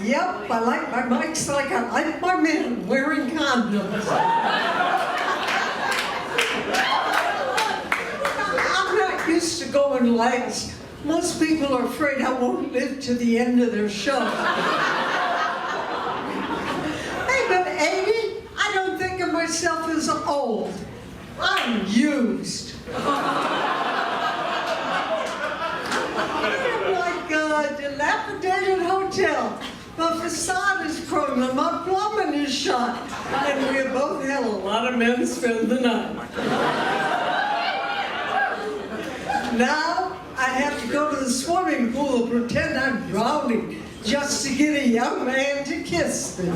Yep, I like my mics like I like my men wearing condoms. I'm not used to going last. Most people are afraid I won't live to the end of their show. Hey, but 80, I don't think of myself as old. I'm used. I'm like a dilapidated hotel. The facade is crumbling, my plumbing is shot, and we have both had a lot of men spend the night. Now, I have to go to the swimming pool and pretend I'm drowning just to get a young man to kiss me.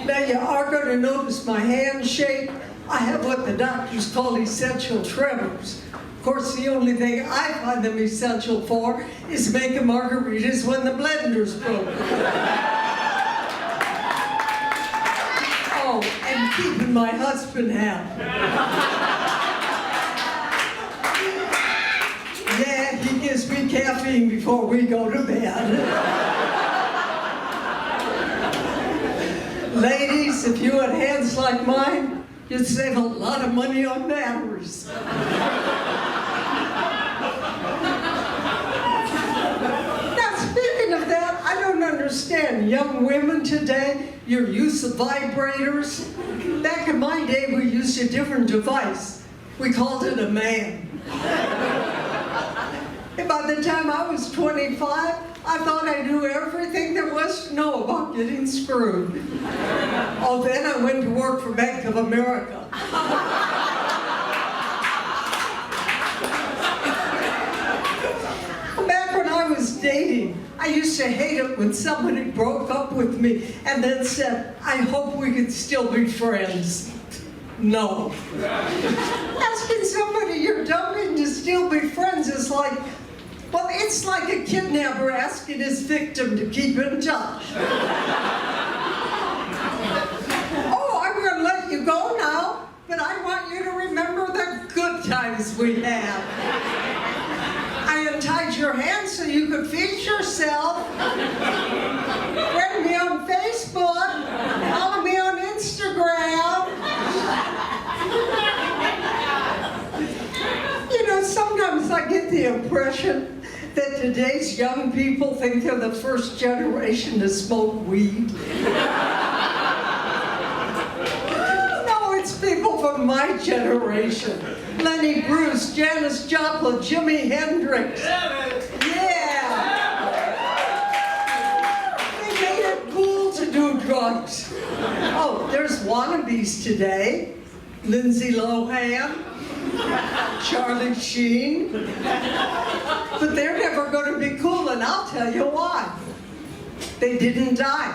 Now, you are going to notice my hand shape. I have what the doctors call essential tremors. Of course, the only thing I find them essential for is making margaritas when the blender's broken. Oh, and keeping my husband happy. Yeah, he gives me caffeine before we go to bed. Ladies, if you had hands like mine, you'd save a lot of money on batteries. Now, speaking of that, I don't understand young women today, your use of vibrators. Back in my day, we used a different device. We called it a man. And by the time I was 25, I thought I knew everything there was to know about getting screwed. Oh, then I went to work for Bank of America. Back when I was dating, I used to hate it when somebody broke up with me and then said, I hope we could still be friends. No. Asking somebody you're dumping to still be friends is like, well, it's like a kidnapper asking his victim to keep in touch. Oh, I'm going to let you go now, but I want you to remember the good times we had. I untied your hands so you could feed yourself. Friend me on Facebook. Follow me on Instagram. You know, sometimes I get the impression that today's young people think they're the first generation to smoke weed. No, it's people from my generation. Lenny Bruce, Janis Joplin, Jimi Hendrix. Yeah! They made it cool to do drugs. Oh, there's wannabes today. Lindsay Lohan. Charlie Sheen. But they're never going to be cool, and I'll tell you why. They didn't die.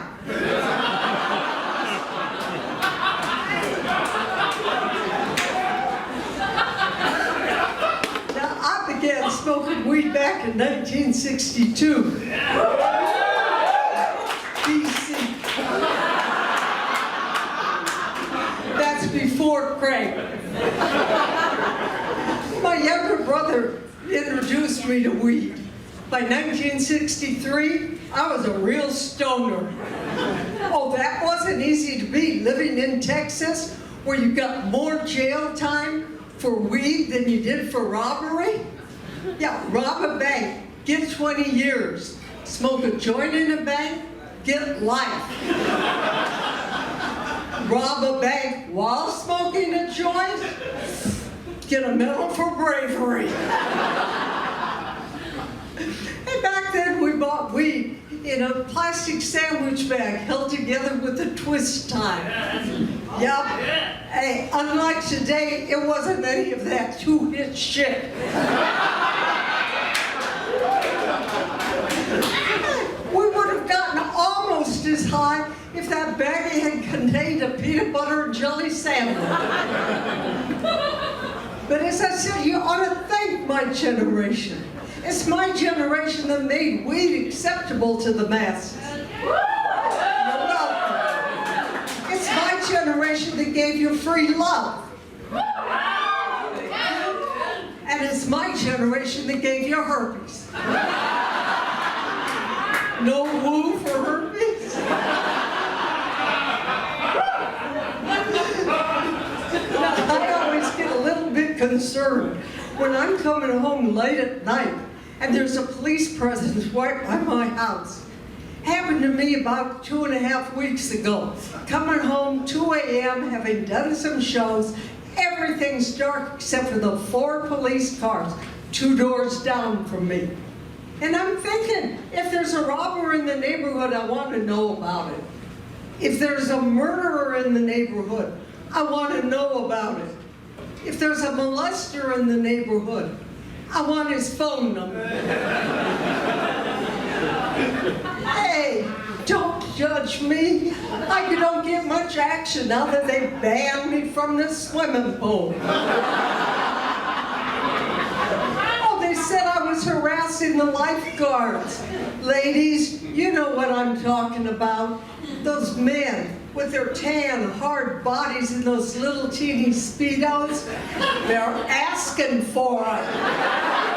Now, I began smoking weed back in 1962. BC. That's before crack. My younger brother introduced me to weed. By 1963, I was a real stoner. Oh, that wasn't easy to be, living in Texas, where you got more jail time for weed than you did for robbery. Yeah, rob a bank, get 20 years. Smoke a joint in a bank, get life. Rob a bank while smoking a joint, get a medal for bravery. And back then we bought weed in a plastic sandwich bag held together with a twist tie. Yup. Hey, unlike today, it wasn't any of that two-hit shit. We would have gotten almost as high if that baggie had contained a peanut butter and jelly sandwich. But as I said, you ought to thank my generation. It's my generation that made weed acceptable to the masses. You're welcome. It's my generation that gave you free love. generation that gave you herpes. No woo for herpes? Now, I always get a little bit concerned when I'm coming home late at night and there's a police presence right by my house. Happened to me about 2.5 weeks ago. Coming home 2 a.m., having done some shows, everything's dark except for the 4 police cars 2 doors down from me. And I'm thinking, if there's a robber in the neighborhood, I want to know about it. If there's a murderer in the neighborhood, I want to know about it. If there's a molester in the neighborhood, I want his phone number. Hey, don't judge me. I don't get much action now that they banned me from the swimming pool. Oh, they said I was harassing the lifeguards. Ladies, you know what I'm talking about. Those men with their tan, hard bodies and those little teeny Speedos, they're asking for it.